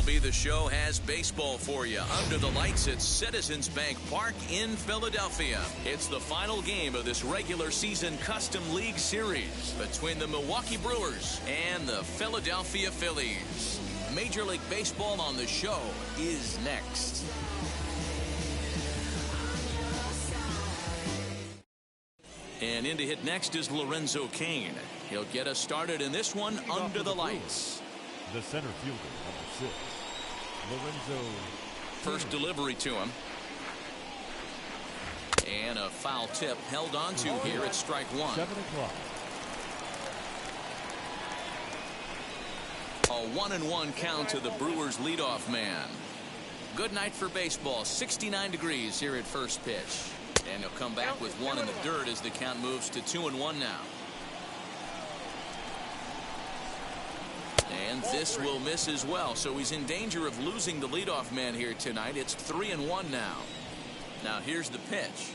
MLB The Show has baseball for you under the lights at Citizens Bank Park in Philadelphia. It's the final game of this regular season Custom League Series between the Milwaukee Brewers and the Philadelphia Phillies. Major League Baseball on the Show is next. And in to hit next is Lorenzo Cain. He'll get us started in this one under the lights. The center fielder, number 6, Lorenzo. First delivery to him. And a foul tip held on to here at strike one. 7 o'clock. A 1-1 count to the Brewers leadoff man. Good night for baseball. 69 degrees here at first pitch. And he'll come back with one in the dirt as the count moves to 2-1 now. And this will miss as well, so he's in danger of losing the leadoff man here tonight. It's 3-1 now. Now here's the pitch.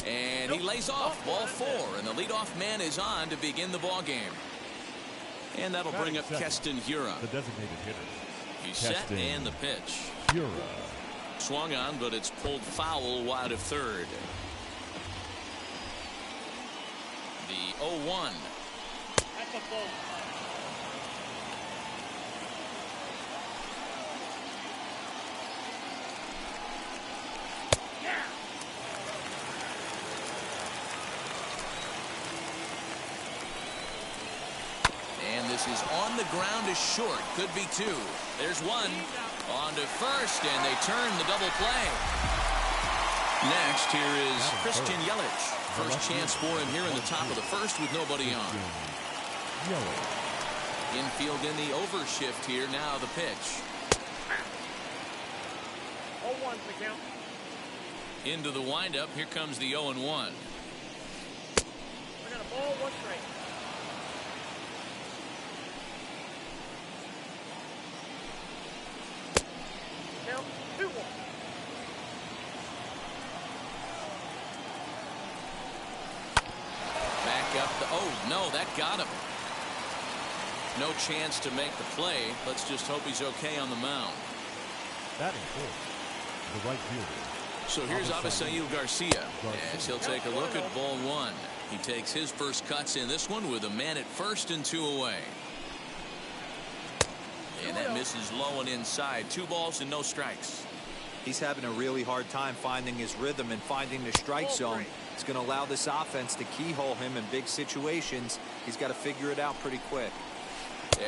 And he lays off ball 4, and the leadoff man is on to begin the ball game. And that'll bring up Keston Hiura. The designated hitter. He's set and the pitch. Hiura. Swung on, but it's pulled foul wide of third. The 0-1. That's a ball. And this is on the ground is short. Could be 2. There's one. On to first, and they turn the double play. Next, here is Christian Yelich. First chance for him here in the top of the first with nobody on. Infield in the overshift here. Now the pitch. 0-1's the count. Into the windup. Here comes the 0-1. We got a ball, 1 strike. Count 2-1. Back up the. Oh no, that got him. No chance to make the play. Let's just hope he's okay on the mound. Batting fourth, the right fielder. So here's Avisail Garcia as he'll take a look at ball 1. He takes his first cuts in this one with a man at first and 2 away. And that misses low and inside. 2 balls and no strikes. He's having a really hard time finding his rhythm and finding the strike zone. It's going to allow this offense to keyhole him in big situations. He's got to figure it out pretty quick.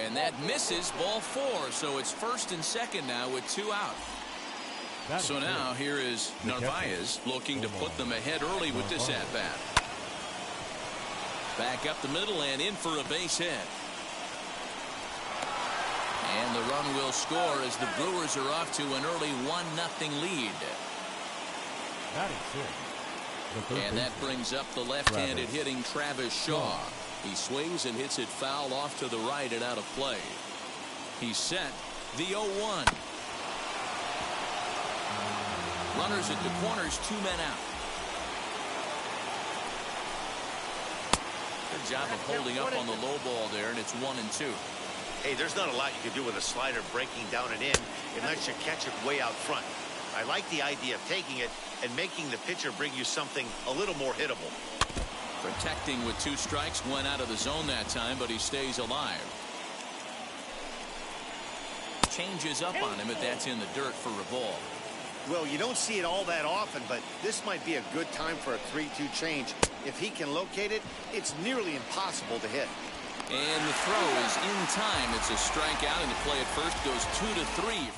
And that misses ball 4. So it's first and second now with 2 out. So now here is Narvaez looking to put them ahead early with this at-bat. Back up the middle and in for a base hit. And the run will score as the Brewers are off to an early 1-0 lead. And that brings up the left-handed hitting Travis Shaw. He swings and hits it foul off to the right and out of play. He's set. The 0-1. Runners at the corners, 2 men out. Good job of holding up on the low ball there, and it's 1-2. Hey, there's not a lot you can do with a slider breaking down and in unless you catch it way out front. I like the idea of taking it and making the pitcher bring you something a little more hittable. Protecting with 2 strikes, went out of the zone that time, but he stays alive. Changes up on him, but that's in the dirt for a ball. Well, you don't see it all that often, but this might be a good time for a 3-2 change. If he can locate it, it's nearly impossible to hit. And the throw is in time. It's a strikeout, and the play at first goes 2-3.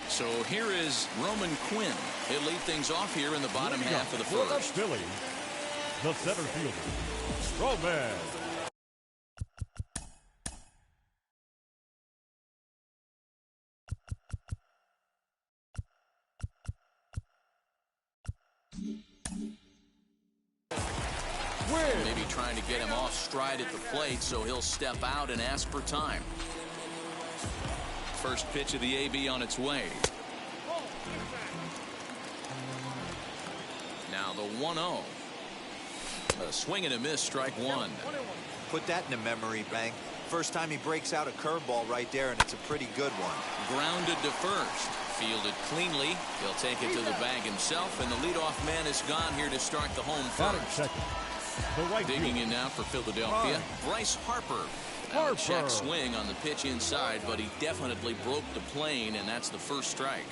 So here is Roman Quinn. He'll lead things off here in the bottom half of the first. Phillies, the center fielder, Roman. Maybe trying to get him off stride at the plate, so he'll step out and ask for time. First pitch of the AB on its way. Now the 1-0. A swing and a miss, strike 1. Put that in a memory bank. first time he breaks out a curveball right there, and it's a pretty good one. Grounded to first. Fielded cleanly. He'll take it to the bag himself, and the leadoff man is gone here to start the home first. Digging in now for Philadelphia, Bryce Harper. Now a check swing on the pitch inside, but he definitely broke the plane, and that's the first strike.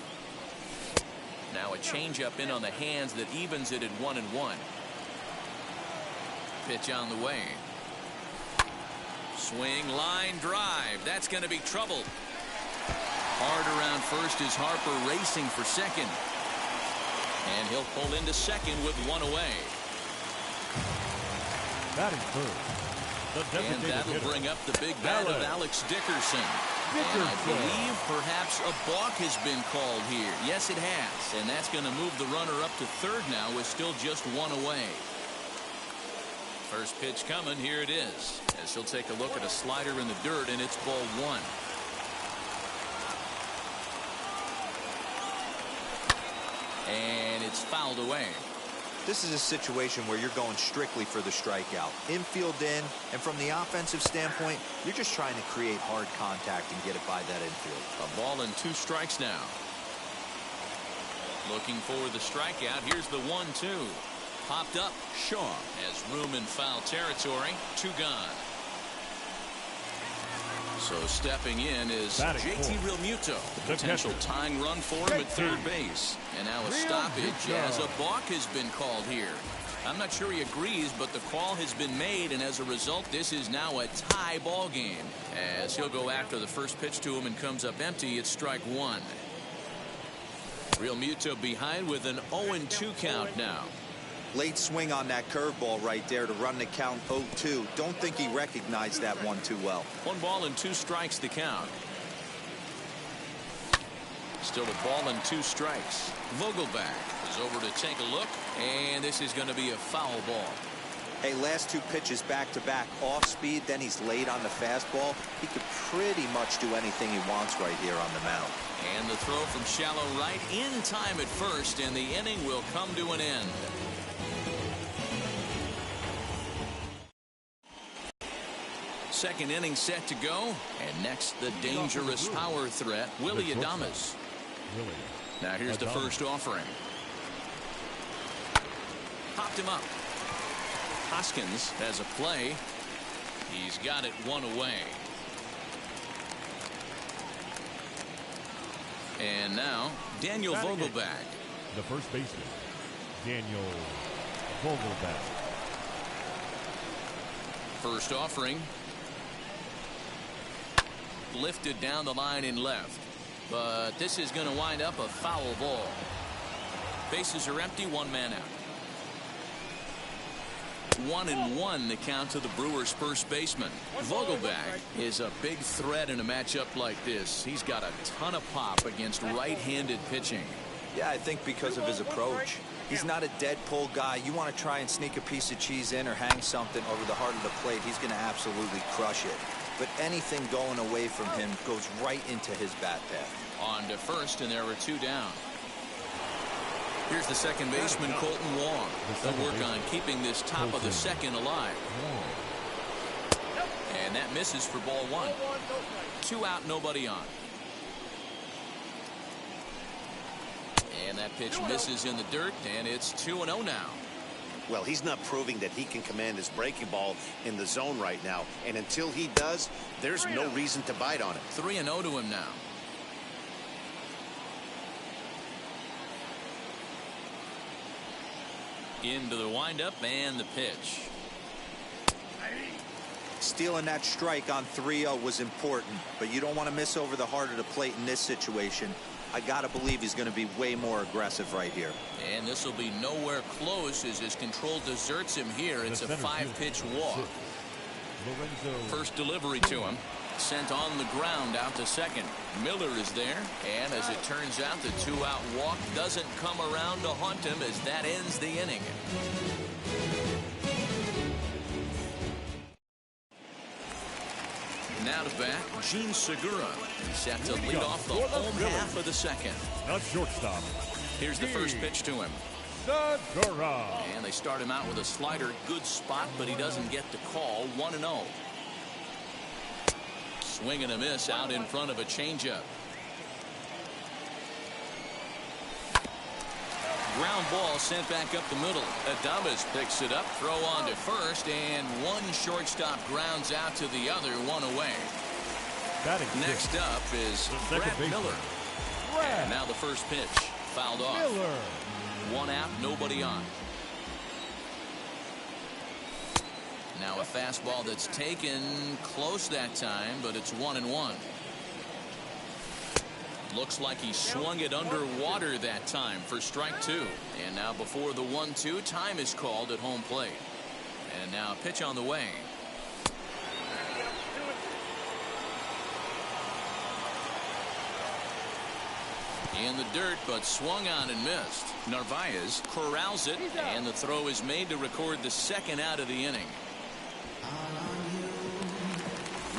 Now a changeup in on the hands that evens it at 1-1. Pitch on the way. Swing, line, drive. That's going to be trouble. Hard around first is Harper racing for second. And he'll pull into second with one away. Batting third. And that'll bring up the big bat of Alex Dickerson. And I believe perhaps a balk has been called here. Yes, it has. And that's going to move the runner up to third now with still just one away. First pitch coming. Here it is. As he'll take a look at a slider in the dirt, and it's ball one. And it's fouled away. This is a situation where you're going strictly for the strikeout. Infield in, and from the offensive standpoint, you're just trying to create hard contact and get it by that infield. A ball and 2 strikes now. Looking for the strikeout. Here's the 1-2. Popped up. Shaw has room in foul territory. 2 gone. So stepping in is JT Realmuto. The potential tying run for him at third base. And now a stoppage as a balk has been called here. I'm not sure he agrees, but the call has been made, and as a result, this is now a tie ball game. As he'll go after the first pitch to him and comes up empty, it's strike 1. Realmuto behind with an 0-2 count now. Late swing on that curveball right there to run the count 0-2. Don't think he recognized that one too well. 1 ball and 2 strikes the count. Still a ball and 2 strikes. Vogelback is over to take a look, and this is going to be a foul ball. Hey, last 2 pitches back-to-back off speed, then he's late on the fastball. He could pretty much do anything he wants right here on the mound. And the throw from shallow right in time at first, and the inning will come to an end. Second inning set to go, and next the dangerous power threat, Willy Adames. Now here's the first offering. Popped him up. Hoskins has a play. He's got it 1 away. And now Daniel Vogelback. The first baseman, Daniel Vogelback. First offering. Lifted down the line in left, but this is going to wind up a foul ball. Bases are empty, 1 man out. 1-1 the count to the Brewers first baseman. Vogelback is a big threat in a matchup like this. He's got a ton of pop against right-handed pitching. Yeah, I think because of his approach. He's not a dead pull guy. You want to try and sneak a piece of cheese in or hang something over the heart of the plate, he's going to absolutely crush it. But anything going away from him goes right into his bat path. On to first, and there were 2 down. Here's the second baseman, Colton Wong. They'll work on keeping this top of the second alive. And that misses for ball 1. 2 out, nobody on. And that pitch misses in the dirt, and it's 2-0 now. Well, he's not proving that he can command his breaking ball in the zone right now. And until he does, there's no reason to bite on it. 3-0 to him now. Into the windup and the pitch. Stealing that strike on 3-0 was important, but you don't want to miss over the heart of the plate in this situation. I got to believe he's going to be way more aggressive right here. And this will be nowhere close as his control deserts him here. It's a 5-pitch walk. First delivery to him. Sent on the ground out to second. Miller is there. And as it turns out, the 2-out walk doesn't come around to haunt him as that ends the inning. Now to bat, Gene Segura. He's set to lead off the home half of the second. The shortstop. Here's the first pitch to him. Segura. And they start him out with a slider. Good spot, but he doesn't get the call. 1-0. Swing and a miss out in front of a changeup. Ground ball sent back up the middle. Adames picks it up, throw on to first, and one shortstop grounds out to the other, one away. Next up is Brad Miller. And now the first pitch fouled off. Miller. One out, nobody on. Now a fastball that's taken close that time, but it's 1-1. Looks like he swung it underwater that time for strike two. And now before the 1-2, time is called at home plate. And now a pitch on the way. In the dirt, but swung on and missed. Narvaez corrals it, and the throw is made to record the second out of the inning.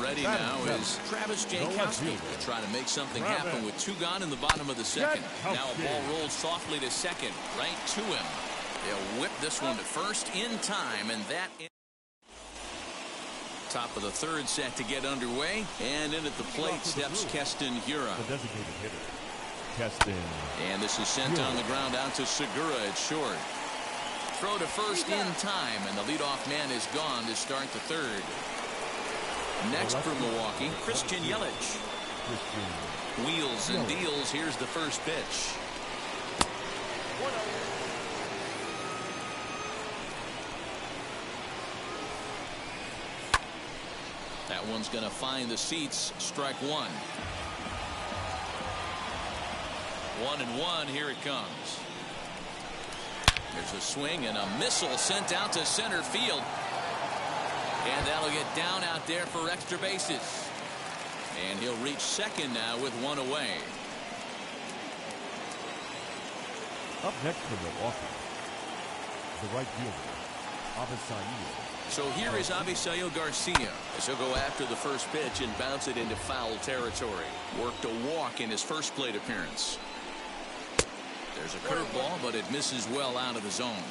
Ready now is Travis Jankowski to try to make something happen with two gone in the bottom of the second. Now a ball rolled softly to second, right to him. They'll whip this one to first in time, and that top of the third set to get underway, and in at the plate steps Keston Hiura. The designated hitter, Keston. And this is sent on the ground out to Segura at short. Throw to first in time, and the leadoff man is gone to start the third. Next for Milwaukee, Christian Yelich. Wheels and deals. Here's the first pitch. That one's going to find the seats. Strike one. 1-1. Here it comes. There's a swing and a missile sent out to center field. And that'll get down out there for extra bases. And he'll reach second now with one away. Up next for Milwaukee, the right fielder, Avisaíl. So here is Avisaíl Garcia as he'll go after the first pitch and bounce it into foul territory. Worked a walk in his first plate appearance. There's a curveball, but it misses well out of the zone.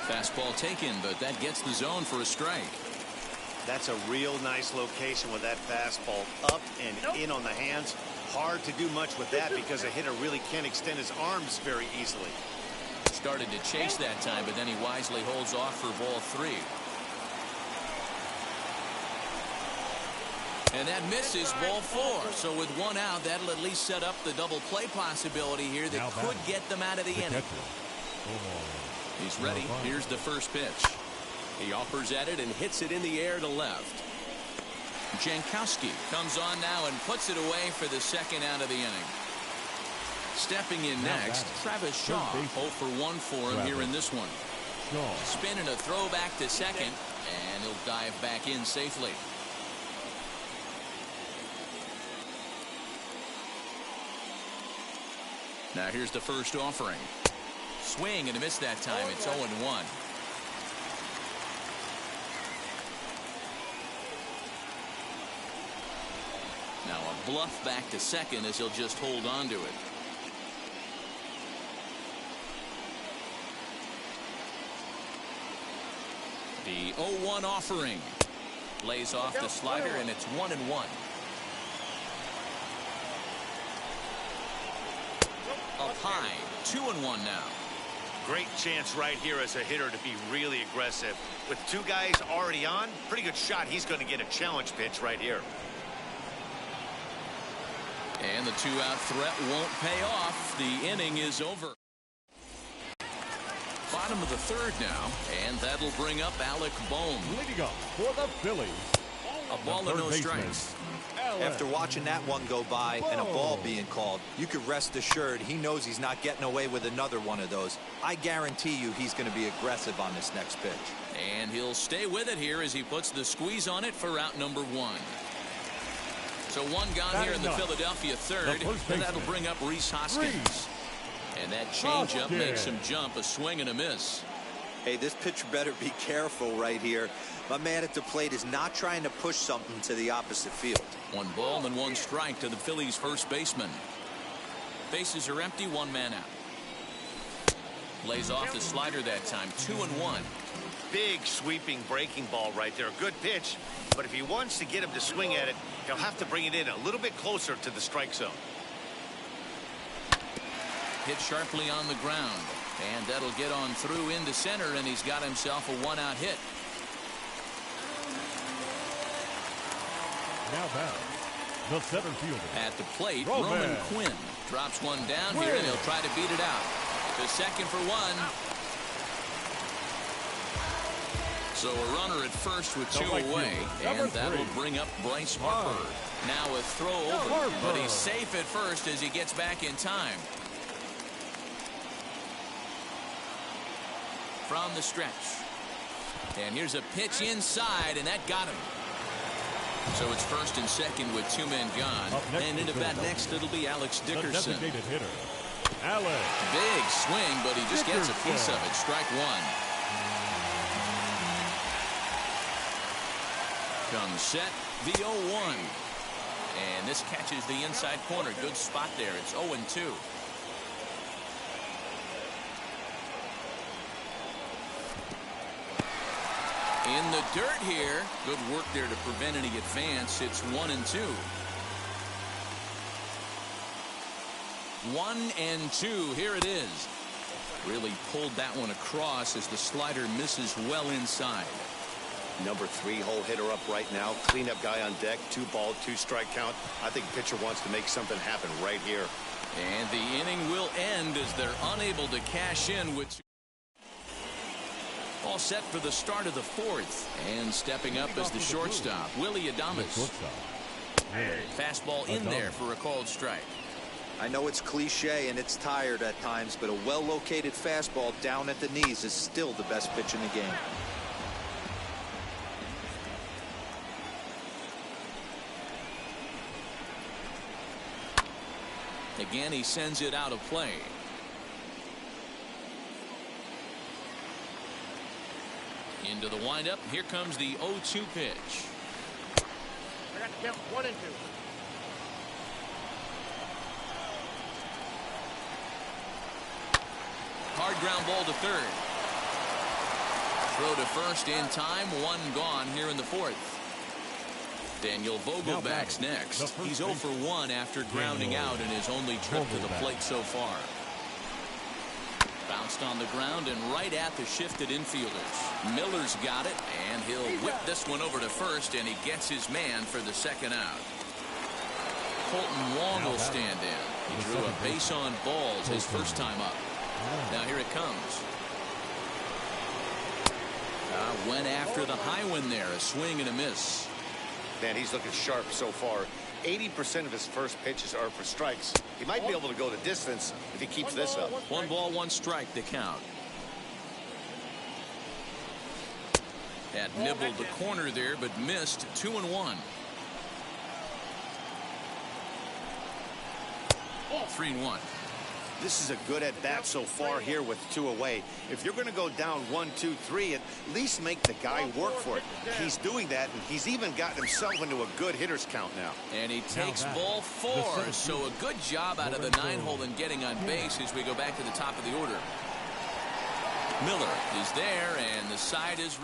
Fastball taken, but that gets the zone for a strike. That's a real nice location with that fastball up and in on the hands. Hard to do much with that because a hitter really can't extend his arms very easily. Started to chase that time, but then he wisely holds off for ball three. And that misses ball four. So with one out, that'll at least set up the double play possibility here that could get them out of the inning. He's ready. Here's the first pitch. He offers at it and hits it in the air to left. Jankowski comes on now and puts it away for the second out of the inning. Stepping in next, Travis Shaw. 0 for 1 for him here in this one. Spinning a throw back to second, and he'll dive back in safely. Now here's the first offering. Swing and a miss that time. It's 0-1. Now a bluff back to second as he'll just hold on to it. The 0-1 offering. Lays off the slider, and it's 1-1. Up high, 2-1 now. Great chance right here as a hitter to be really aggressive. With two guys already on, pretty good shot. He's going to get a challenge pitch right here. And the two-out threat won't pay off. The inning is over. Bottom of the third now, and that'll bring up Alec Bohm. Leading up for the Phillies, A ball and no strikes. After watching that one go by and a ball being called, you could rest assured he knows he's not getting away with another one of those. I guarantee you he's going to be aggressive on this next pitch. And he'll stay with it here as he puts the squeeze on it for out number one. So one gone here in the Philadelphia third, and that'll bring up Rhys Hoskins. And that changeup makes him jump, a swing and a miss. Hey, this pitcher better be careful right here. My man at the plate is not trying to push something to the opposite field. 1 ball and 1 strike to the Phillies first baseman. Bases are empty, 1 man out. Lays off the slider that time, 2-1. Big sweeping breaking ball right there. Good pitch. But if he wants to get him to swing at it, he'll have to bring it in a little bit closer to the strike zone. Hit sharply on the ground. And that'll get on through into center, and he's got himself a one-out hit. Now back, the center fielder. At the plate, Roman Quinn drops one down here, and he'll try to beat it out. To second for one. So a runner at first with two away, and that'll bring up Bryce Harper. Now a throw over, but he's safe at first as he gets back in time. From the stretch. And here's a pitch inside, and that got him. So it's first and second with two men gone. And into bat next, it'll be Alex Dickerson. The designated hitter, Alex. Big swing, but he just gets a piece of it. Strike one. Comes set, the 0-1. And this catches the inside corner. Good spot there. It's 0-2. In the dirt here. Good work there to prevent any advance. It's 1-2. 1-2. Here it is. Really pulled that one across as the slider misses well inside. Number 3 hole hitter up right now. Cleanup guy on deck. 2-ball, 2-strike count. I think pitcher wants to make something happen right here. And the inning will end as they're unable to cash in with. All set for the start of the fourth. And stepping up as the shortstop, Willie Adames. Fastball in there for a called strike. I know it's cliche and it's tired at times, but a well-located fastball down at the knees is still the best pitch in the game. Again, he sends it out of play. Into the windup. Here comes the 0-2 pitch. I got to count 1-2. Hard ground ball to third. Throw to first in time. One gone here in the fourth. Daniel Vogelback's next. He's 0 for 1 after grounding out in his only trip to the plate so far. Bounced on the ground and right at the shifted infielders. Miller's got it, and he'll whip this one over to first, and he gets his man for the second out. Colton Wong will stand in. He drew a base on balls his first time up. Now here it comes. Went after the high one there. A swing and a miss. Man, he's looking sharp so far. 80% of his first pitches are for strikes. He might be able to go the distance if he keeps this up. 1 ball, 1 strike to count. Had nibbled the corner there, but missed. 2-1. 3-1. This is a good at bat so far here with 2 away. If you're going to go down 1, 2, 3, at least make the guy work for it. He's doing that, and he's even gotten himself into a good hitter's count now. And he takes ball 4. So a good job out of the 9-hole in getting on base as we go back to the top of the order. Miller is there, and the side is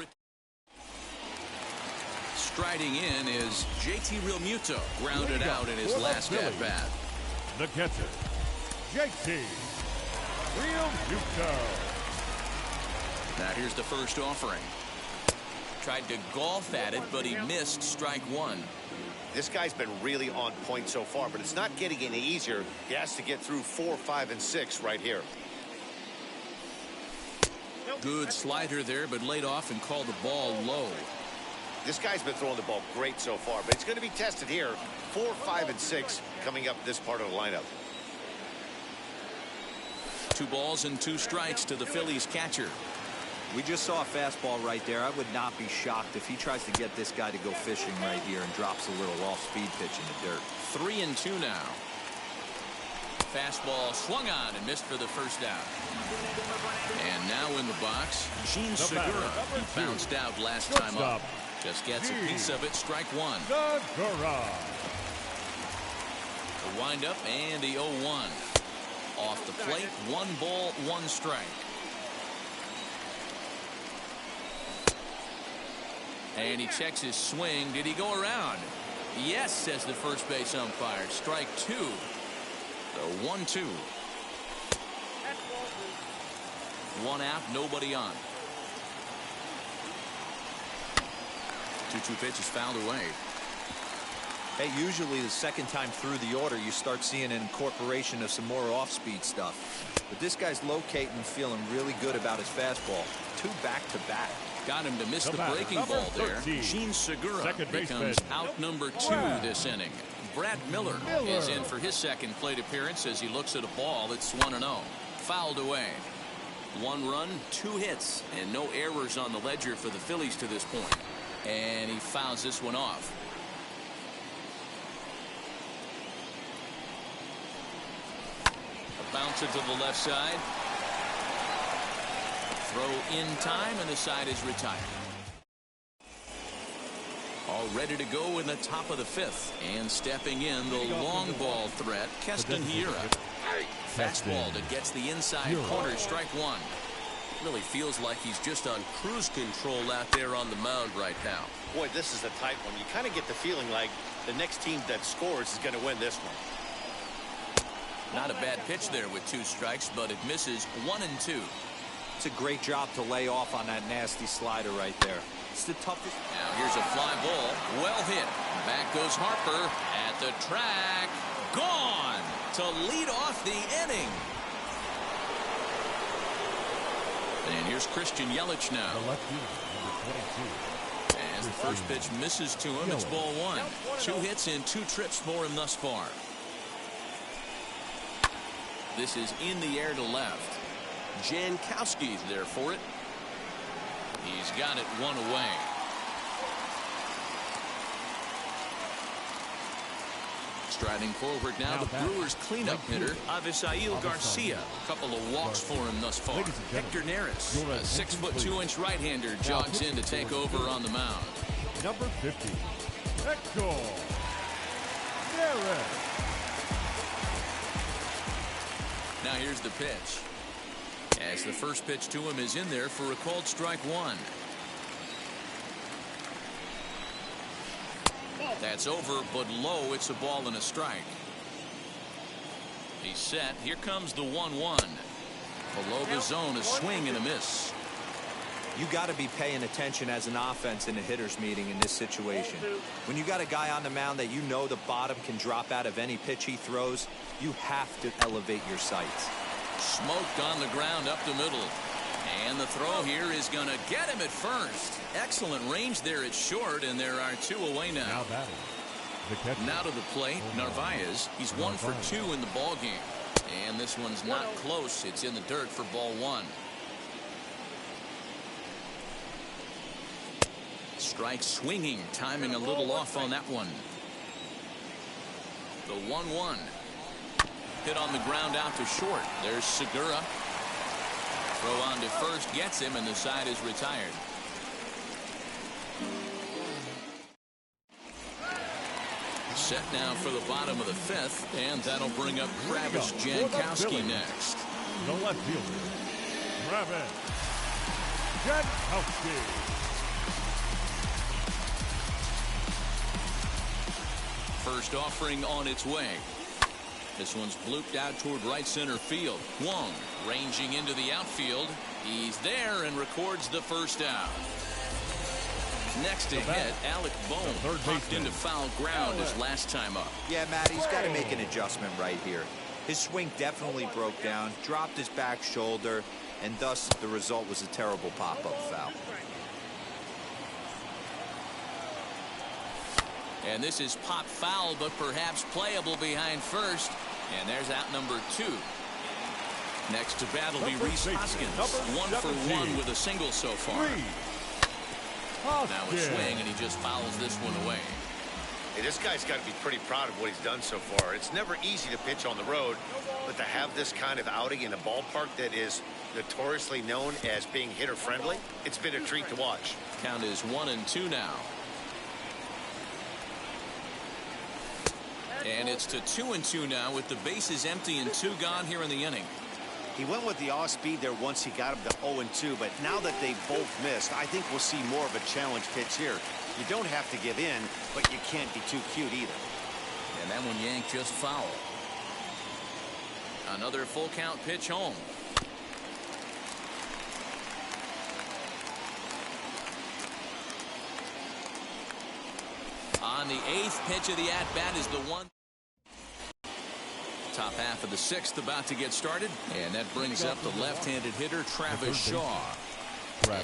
striding in is JT Realmuto, grounded out in his last at bat. The catcher, JT Realmuto. Now here's the first offering. Tried to golf at it, but he missed strike 1. This guy's been really on point so far, but it's not getting any easier. He has to get through 4, 5, and 6 right here. Good slider there, but laid off and called the ball low. This guy's been throwing the ball great so far, but it's going to be tested here. 4, 5, and 6 coming up this part of the lineup. 2 balls and 2 strikes to the Phillies catcher. We just saw a fastball right there. I would not be shocked if he tries to get this guy to go fishing right here and drops a little off-speed pitch in the dirt. 3-2 now. Fastball swung on and missed for the first out. And now in the box, Gene Segura. He bounced out last time up. Just gets a piece of it. Strike 1. Segura. The windup and the 0-1. Off the plate, 1 ball, 1 strike. And he checks his swing. Did he go around? Yes, says the first base umpire. Strike two. The 1-2. One out, nobody on. 2-2 pitch is fouled away. Hey, usually the second time through the order, you start seeing an incorporation of some more off-speed stuff. But this guy's locating and feeling really good about his fastball. Two back-to-back. Got him to miss the breaking ball there. Gene Segura becomes out number 2 this inning. Brad Miller is in for his second plate appearance as he looks at a ball that's 1-0. Fouled away. 1 run, 2 hits, and no errors on the ledger for the Phillies to this point. And he fouls this one off. A bouncer to the left side. Throw in time, and the side is retired. All ready to go in the top of the 5th. And stepping in, the long ball threat, Keston Hiura. Fastball that gets the inside corner, strike 1. Really feels like he's just on cruise control out there on the mound right now. Boy, this is a tight one. You kind of get the feeling like the next team that scores is going to win this one. Not a bad pitch there with 2 strikes, but it misses 1-2. It's a great job to lay off on that nasty slider right there. It's the toughest. Now here's a fly ball. Well hit. Back goes Harper at the track. Gone to lead off the inning. And here's Christian Yelich now. The left fielder, number 22. As the first pitch misses to him, it's ball 1. 2 hits in 2 trips for him thus far. This is in the air to left. Jankowski's there for it. He's got it 1 away. Striding forward now, the Brewers cleanup hitter, Avisail Garcia. A couple of walks for him thus far. Hector Neris, a 6'2" right-hander, jogs in to take over on the mound. Number 50, Hector Neris. Now here's the pitch. As the first pitch to him is in there for a called strike 1. That's over, but low. It's a ball and a strike. He's set. Here comes the 1-1. Below the zone, a swing and a miss. You got to be paying attention as an offense in a hitter's meeting in this situation. When you got a guy on the mound that you know the bottom can drop out of any pitch he throws, you have to elevate your sights. Smoked on the ground up the middle. And the throw here is going to get him at first. Excellent range there at short, and there are 2 away now. Now to the plate, Narvaez. He's 1 for 2 in the ball game. And this one's not close. It's in the dirt for ball 1. Strike swinging, timing a little off on that one. The 1-1. Hit on the ground out to short. There's Segura. Throw on to first gets him, and the side is retired. Set now for the bottom of the 5th, and that'll bring up Travis Jankowski next. The left fielder, Travis Jankowski. First offering on its way. This one's blooped out toward right center field. Wong ranging into the outfield. He's there and records the first out. Next to hit, Alec Bohm popped into foul ground his last time up. Yeah, Matt, he's got to make an adjustment right here. His swing definitely broke down, dropped his back shoulder, and thus the result was a terrible pop-up foul. And this is pop foul, but perhaps playable behind first. And there's out number 2. Next to bat will be Rhys Hoskins. 1 for 1 with a single so far. Now a swing, and he just fouls this one away. Hey, this guy's got to be pretty proud of what he's done so far. It's never easy to pitch on the road, but to have this kind of outing in a ballpark that is notoriously known as being hitter-friendly, it's been a treat to watch. Count is 1-2 now. And it's to 2-2 now with the bases empty and 2 gone here in the inning. He went with the off speed there once he got him to 0-2, but now that they both missed, I think we'll see more of a challenge pitch here. You don't have to give in, but you can't be too cute either. And that one yanked just foul. Another full count pitch home. On the 8th pitch of the at-bat is the one. Top half of the 6th about to get started, and that brings up the left-handed hitter Travis Shaw.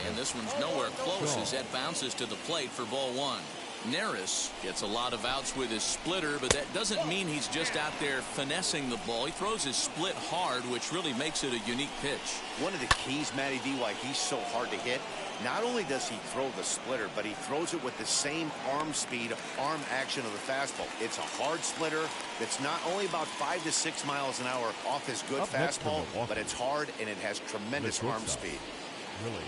And this one's nowhere close as that bounces to the plate for ball 1. Neris gets a lot of outs with his splitter, but that doesn't mean he's just out there finessing the ball. He throws his split hard, which really makes it a unique pitch. One of the keys, Matty D, why he's so hard to hit, not only does he throw the splitter, but he throws it with the same arm speed, arm action of the fastball. It's a hard splitter that's not only about 5 to 6 miles an hour off his good fastball, but it's hard and it has tremendous arm speed. Really,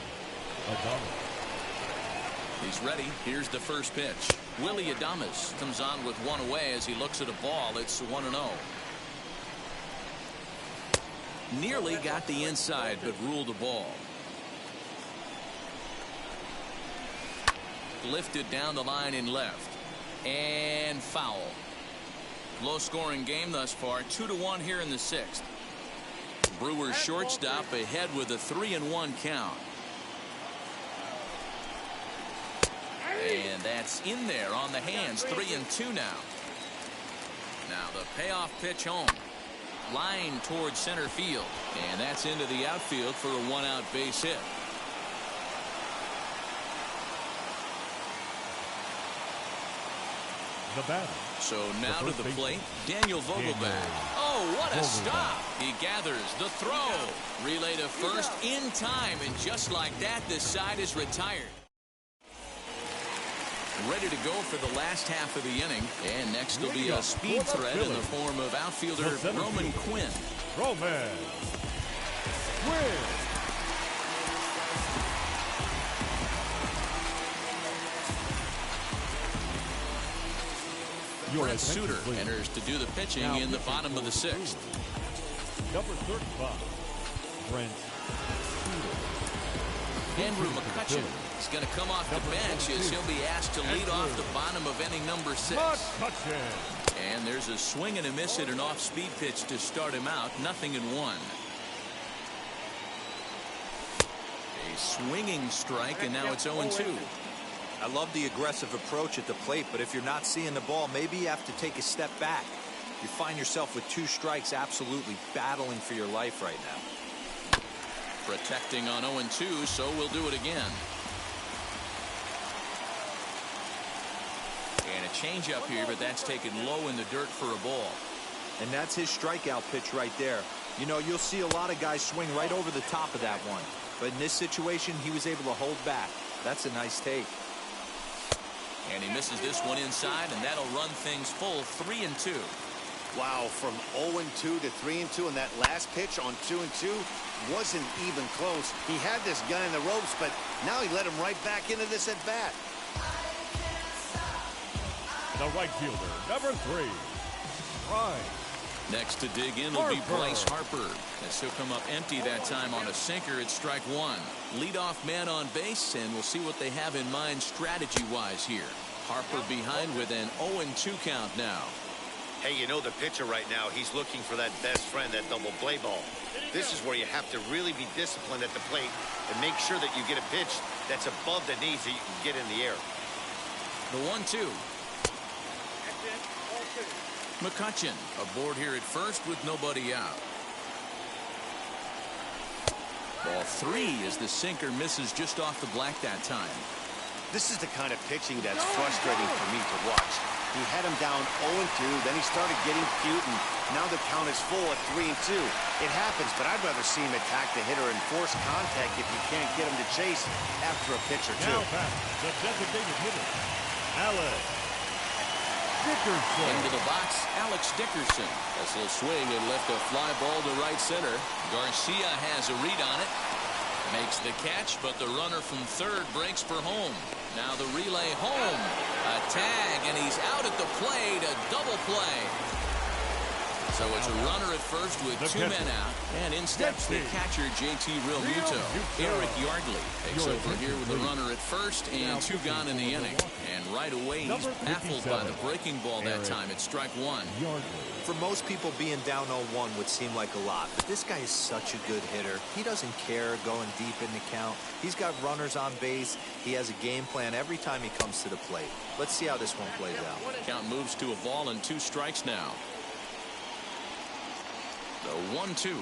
he's ready. Here's the first pitch. Willie Adames comes on with one away as he looks at a ball. It's 1-0. Nearly got the inside, but ruled the ball. Lifted down the line in left. And foul. Low scoring game thus far. 2-1 here in the 6th. Brewers shortstop ahead with a 3-1 count. And that's in there on the hands. 3-2 now. Now the payoff pitch home. Line towards center field. And that's into the outfield for a 1-out base hit. The batter. So now to the plate, Daniel Vogelbach. Oh, what a stop. He gathers the throw. Relay to first in time, and just like that, this side is retired. Ready to go for the last half of the inning. And next will be a speed threat in the form of outfielder Roman Quinn. Roman Quinn. Brent Suter enters to do the pitching in the bottom of the 6th. Number 35, Brent Suter. Andrew McCutchen is going to come off the bench as he'll be asked to lead off the bottom of inning number 6. And there's a swing and a miss at an off-speed pitch to start him out. 0-1. A swinging strike, and now it's 0-2. I love the aggressive approach at the plate, but if you're not seeing the ball, maybe you have to take a step back. You find yourself with 2 strikes, absolutely battling for your life right now. Protecting on 0-2, so we'll do it again. And a changeup here, but that's taken low in the dirt for a ball. And that's his strikeout pitch right there. You know, you'll see a lot of guys swing right over the top of that one. But in this situation, he was able to hold back. That's a nice take. And he misses this one inside, and that'll run things full. 3-2. Wow, from 0-2 to 3-2, and that last pitch on 2-2 wasn't even close. He had this guy in the ropes, but now he let him right back into this at bat. The right fielder, number 3, Ryan. Next to dig in will be Bryce Harper, as he'll come up empty that time on a sinker at strike 1. Leadoff man on base, and we'll see what they have in mind strategy-wise here. Harper behind with an 0-2 count now. Hey, you know the pitcher right now, he's looking for that best friend, that double play ball. This is where you have to really be disciplined at the plate and make sure that you get a pitch that's above the knees that you can get in the air. The 1-2. McCutchen aboard here at first with nobody out. Ball 3 as the sinker misses just off the black that time. This is the kind of pitching that's frustrating for me to watch. He had him down 0-2, then he started getting cute, and now the count is full at 3-2. It happens, but I'd rather see him attack the hitter and force contact if you can't get him to chase after a pitch or 2. Now back, the designated hitter, Alex Dickerson. Into the box, Alex Dickerson. As he'll swing and lift a fly ball to right center. Garcia has a read on it. Makes the catch, but the runner from third breaks for home. Now the relay home. A tag, and he's out at the plate. A double play. So it's a runner at first with two men out, and in steps the catcher, JT Realmuto. Eric Yardley takes over here with a runner at first and two gone in the inning. And right away, he's baffled by the breaking ball that time. It's strike one. For most people, being down 0-1 would seem like a lot, but this guy is such a good hitter. He doesn't care going deep in the count. He's got runners on base. He has a game plan every time he comes to the plate. Let's see how this one plays out. Count moves to a ball and 2 strikes now. The 1-2.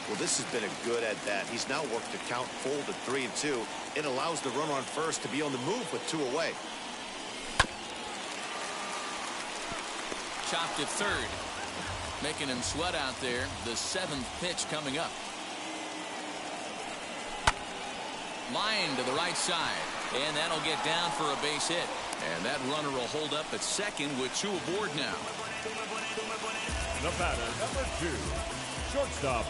Well, this has been a good at-bat. He's now worked the count full to 3-2. It allows the runner on first to be on the move with 2 away. Chopped at third. Making him sweat out there. The 7th pitch coming up. Line to the right side. And that'll get down for a base hit. And that runner will hold up at second with 2 aboard now. The batter, number 2, shortstop,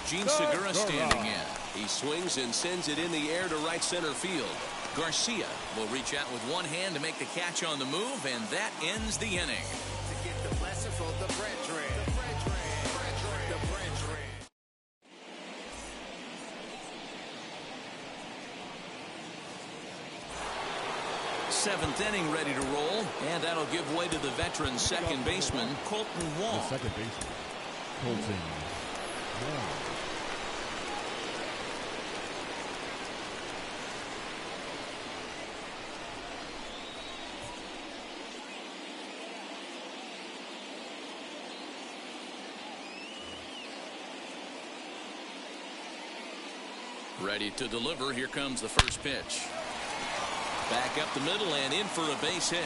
Gene Segura standing in. He swings and sends it in the air to right center field. Garcia will reach out with one hand to make the catch on the move, and that ends the inning. Seventh inning ready to roll, and that'll give way to the veteran second baseman, Colton Wong. the second baseman, Colton Wong. Ready to deliver. Here comes the first pitch. Back up the middle and in for a base hit.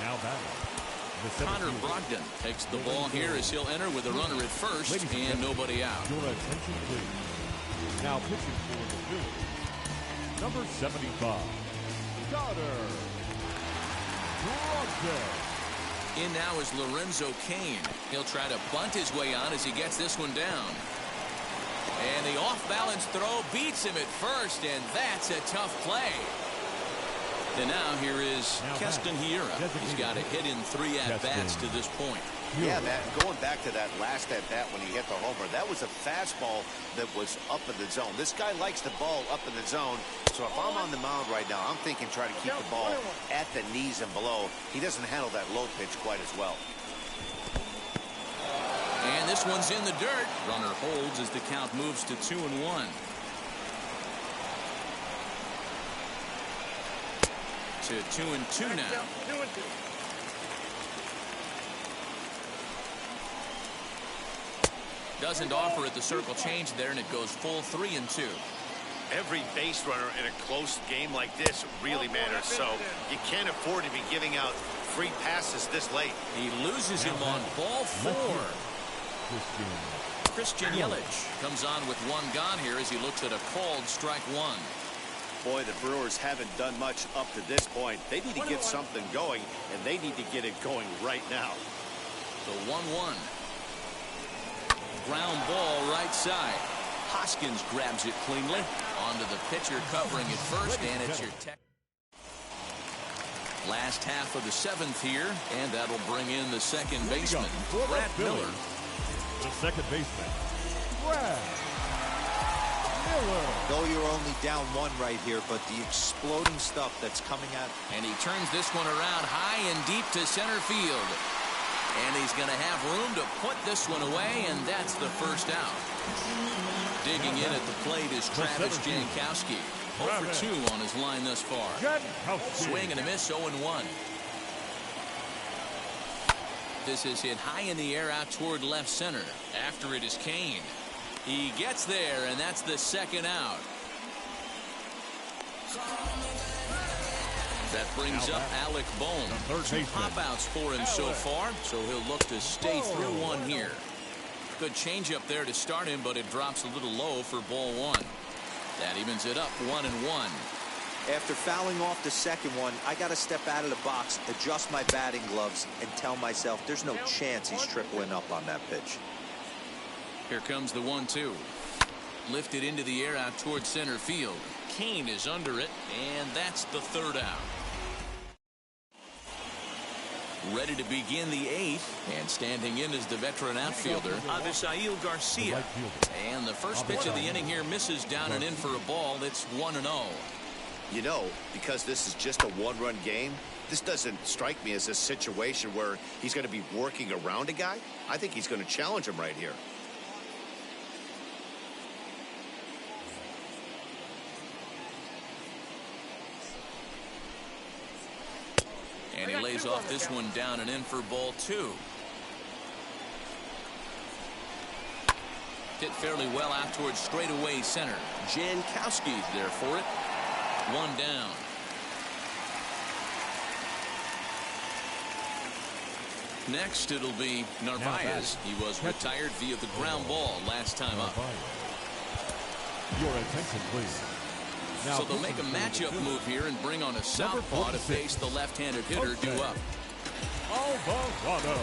Now batting, Connor Brogdon takes the ball here as he'll enter with a runner at first and nobody out. Your attention, please. Now pitching for the Phillies, number 75, Connor Brogdon. In now is Lorenzo Cain. He'll try to bunt his way on as he gets this one down. And the off-balance throw beats him at first, and that's a tough play. And now here is Keston Hiura. He's got a hit in 3 at-bats to this point. Yeah, Matt, going back to that last at-bat when he hit the homer, that was a fastball that was up in the zone. This guy likes the ball up in the zone, so if I'm on the mound right now, I'm thinking try to keep the ball at the knees and below. He doesn't handle that low pitch quite as well. And this one's in the dirt. Runner holds as the count moves to 2-1. To 2-2 now. Doesn't offer at the circle change there, and it goes full 3-2. Every base runner in a close game like this really matters, so you can't afford to be giving out free passes this late. He loses him on ball 4. Christian Yelich comes on with 1 gone here as he looks at a called strike 1. Boy, the Brewers haven't done much up to this point. They need to get something going, and they need to get it going right now. The 1-1. Ground ball right side. Hoskins grabs it cleanly. Onto the pitcher covering it first, and it's your last half of the 7th here, and that'll bring in the second baseman, Brad Miller. The second baseman, Brad Miller. Though you're only down 1 right here, but the exploding stuff that's coming out. And he turns this one around high and deep to center field. And he's going to have room to put this one away, and that's the first out. Digging in at the plate is Travis Jankowski. 0 for 2 on his line thus far. Swing and a miss, 0-1. This is hit high in the air out toward left center. After it is Cain. He gets there, and that's the second out. That brings up Alec Bohm. 2 pop-outs for him so far, so he'll look to stay through 1 here. Good changeup there to start him, but it drops a little low for ball 1. That evens it up 1-1. After fouling off the second one, I got to step out of the box, adjust my batting gloves, and tell myself there's no chance he's tripling up on that pitch. Here comes the 1-2. Lifted into the air out towards center field. Kane is under it, and that's the third out. Ready to begin the 8th, and standing in is the veteran outfielder, Avisail Garcia. And the first pitch of the inning here misses down and in for a ball. It's 1-0. You know, because this is just a one-run game, this doesn't strike me as a situation where he's going to be working around a guy. I think he's going to challenge him right here. And he lays off this one down and in for ball 2. Hit fairly well out towards straightaway center. Jankowski's there for it. 1 down. Next, it'll be Narvaez. He was retired via the ground ball last time up. Your attention, please. So they'll make a matchup move here and bring on a southpaw to face the left-handed hitter due up. Alvarado.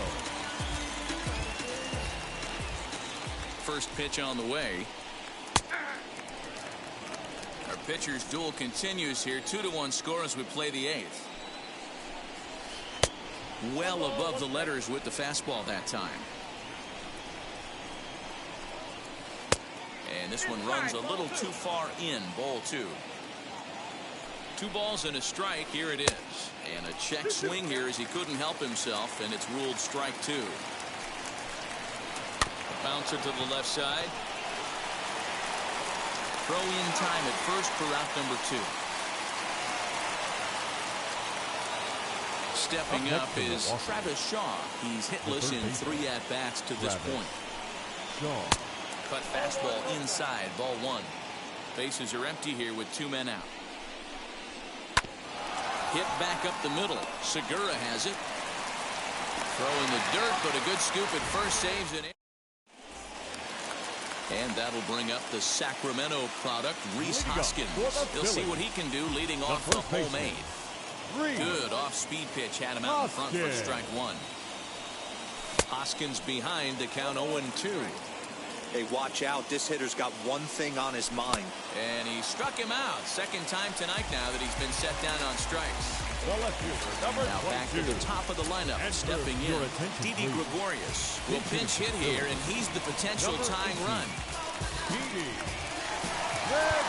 First pitch on the way. Our pitcher's duel continues here. 2-1 score as we play the 8th. Well above the letters with the fastball that time. And this one runs a little too far in. Ball 2. 2 balls and a strike. Here it is. And a check swing here as he couldn't help himself, and it's ruled strike 2. A bouncer to the left side. Throw in time at first for out number 2. Stepping up is Travis Shaw. He's hitless in 3 at-bats to this point. Cut fastball inside, ball 1. Bases are empty here with 2 men out. Hit back up the middle. Segura has it. Throw in the dirt, but a good scoop at first, saves it. And that'll bring up the Sacramento product, Rhys Hoskins. He'll see what he can do leading off the homemade. Good off-speed pitch had him out in front for strike 1. Hoskins behind the count 0-2. Hey, watch out. This hitter's got one thing on his mind. And he struck him out. Second time tonight now that he's been set down on strikes. Now back to the top of the lineup. Stepping in, Didi Gregorius will pinch hit here, and he's the potential tying run.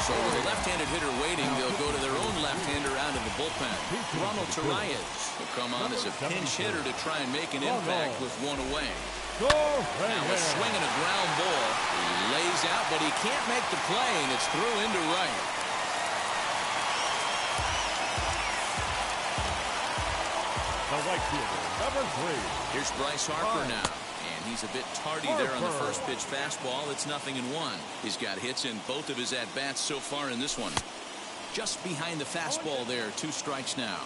So with a left-handed hitter waiting, they'll go to their own left-hander out of the bullpen. Ronald Torreyes will come on as a pinch hitter to try and make an impact with 1 away. Now a swing and a ground ball. He lays out, but he can't make the play, and it's through into right. The right fielder, number 3. Here's Bryce Harper now. And he's a bit tardy there on the first pitch fastball. It's 0-1. He's got hits in both of his at-bats so far in this one. Just behind the fastball there. 2 strikes now.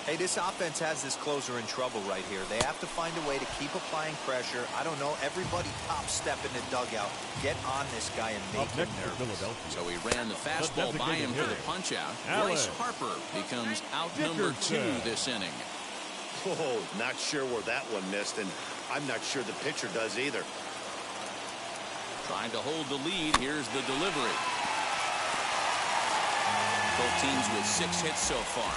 Hey, this offense has this closer in trouble right here. They have to find a way to keep applying pressure. I don't know. Everybody top step in the dugout. Get on this guy and make him nervous. So he ran the fastball by him for the punch-out. Bryce Harper becomes out number 2 this inning. Oh, not sure where that one missed, and I'm not sure the pitcher does either. Trying to hold the lead. Here's the delivery. Both teams with 6 hits so far.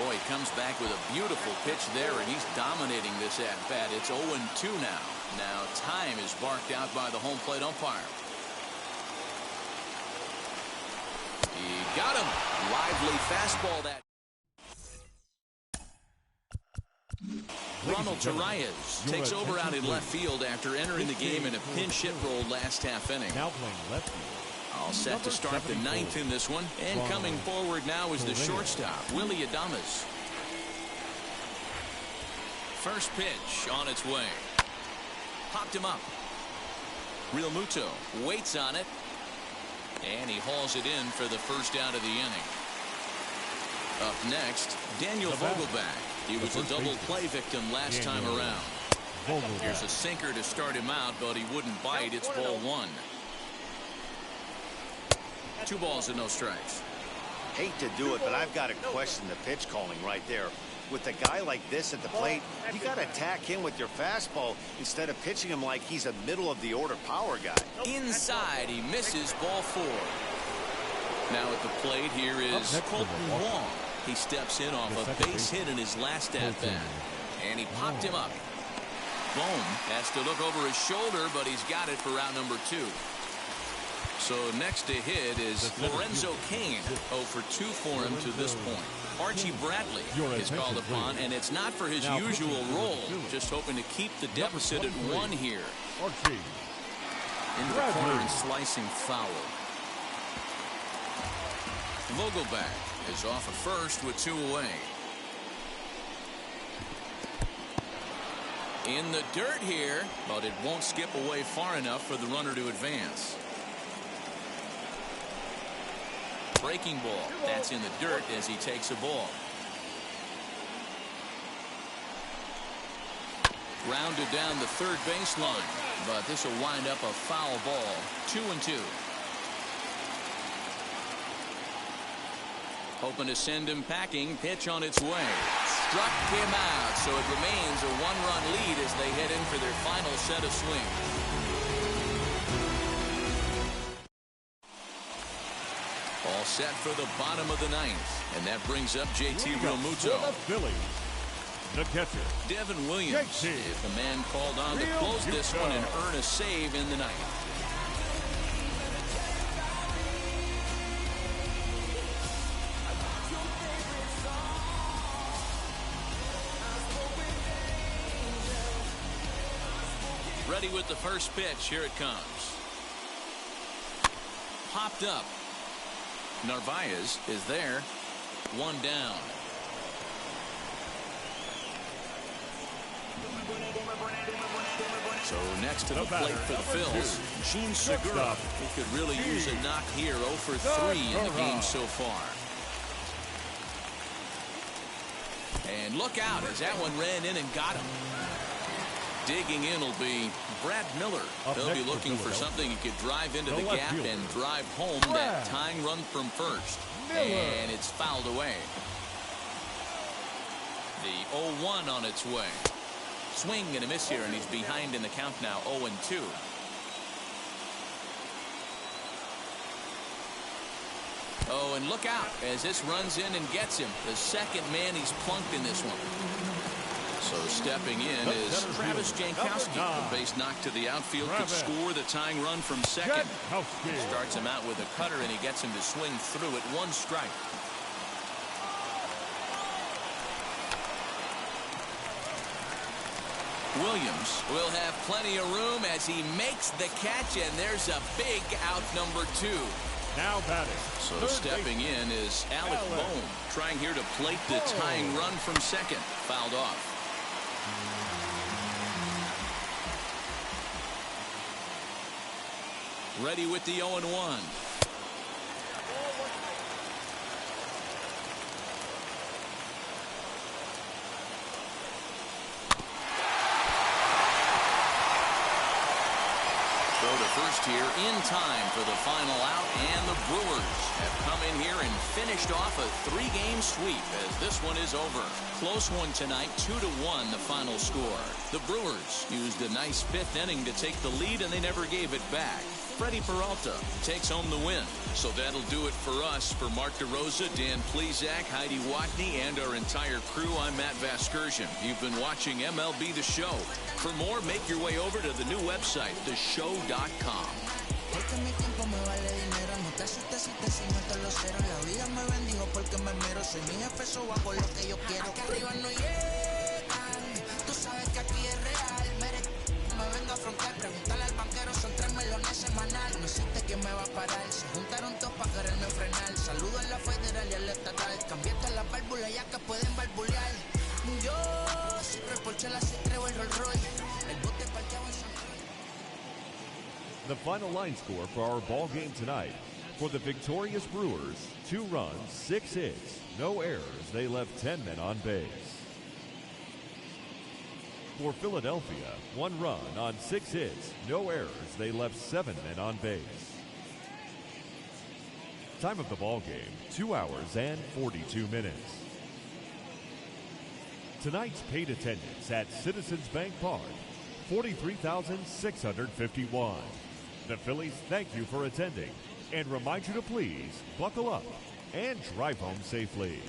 Boy, he comes back with a beautiful pitch there, and he's dominating this at-bat. It's 0-2 now. Now time is barked out by the home plate umpire. He got him. Lively fastball that. Ronald Torreyes takes over out in left field after entering the game in a pinch hit role last half inning. Now playing left field. All set to start the 9th in this one. And coming forward now is the shortstop, Willie Adames. First pitch on its way. Popped him up. Real Muto waits on it. And he hauls it in for the first out of the inning. Up next, Daniel Vogelback. He was a double play victim last time around. Here's a sinker to start him out, but he wouldn't bite. It's ball 1. 2 balls and no strikes. Hate to do it, but I've got to question the pitch calling right there. With a guy like this at the plate, you got to attack him with your fastball instead of pitching him like he's a middle-of-the-order power guy. Inside, he misses ball 4. Now at the plate, here is Colton Wong. He steps in off a base hit in his last at-bat. And he popped him up. Bohm has to look over his shoulder, but he's got it for out number 2. So next to hit is Lorenzo Cain. 0 for 2 for him to this point. Archie Bradley is called upon, and it's not for his usual role. Just hoping to keep the deficit at 1 here. Archie. Into the corner and slicing foul. Vogelback is off at first with 2 away. In the dirt here, but it won't skip away far enough for the runner to advance. Breaking ball. That's in the dirt as he takes a ball. Rounded down the third baseline, but this will wind up a foul ball. 2-2. Hoping to send him packing. Pitch on its way. Struck him out, so it remains a 1-run lead as they head in for their final set of swings. All set for the bottom of the 9th, and that brings up JT Realmuto. For the Phillies, the catcher, Devin Williams is the man called on to close this one and earn a save in the 9th. Ready with the first pitch. Here it comes. Popped up. Narvaez is there. 1 down. So next to the plate for the Phils, Gene Segura. He could really use a knock here. 0 for 3 in the game so far. And look out as that one ran in and got him. Digging in will be Brad Miller. They'll be looking for something he could drive into the gap and drive home that tying run from first. And it's fouled away. The 0-1 on its way. Swing and a miss here, and he's behind in the count now. 0-2. Oh, and look out as this runs in and gets him. The second man he's plunked in this one. So stepping in is Travis Jankowski. The base knock to the outfield could score the tying run from second. Starts him out with a cutter, and he gets him to swing through at 1 strike. Williams will have plenty of room as he makes the catch, and there's a big out number 2. Now batting. So stepping in is Alec Bohm, trying here to plate the tying run from second. Fouled off. Ready with the 0-1. Throw to first here in time for the final out, and the Brewers have come in here and finished off a 3-game sweep as this one is over. Close one tonight, 2-1 the final score. The Brewers used a nice 5th inning to take the lead, and they never gave it back. Freddie Peralta takes home the win. So that'll do it for us. For Mark DeRosa, Dan Plesac, Heidi Watney, and our entire crew, I'm Matt Vasgersian. You've been watching MLB The Show. For more, make your way over to the new website, theshow.com. Me vengo a afrontar, preguntarle al banquero, son 3 melones semanal. No existe quien me va a parar, se juntaron todos para quererme frenar. Saludo en la federal y al estatal, cambié todas las válvulas ya que pueden barbulear. Yo siempre por chela se trevo el Rolls Royce, el bote parqueado en San Juan. The final line score for our ball game tonight. For the victorious Brewers, 2 runs, 6 hits, no errors. They left 10 men on base. For Philadelphia, 1 run on 6 hits, no errors. They left 7 men on base. Time of the ball game, 2 hours and 42 minutes. Tonight's paid attendance at Citizens Bank Park, 43,651. The Phillies thank you for attending and remind you to please buckle up and drive home safely.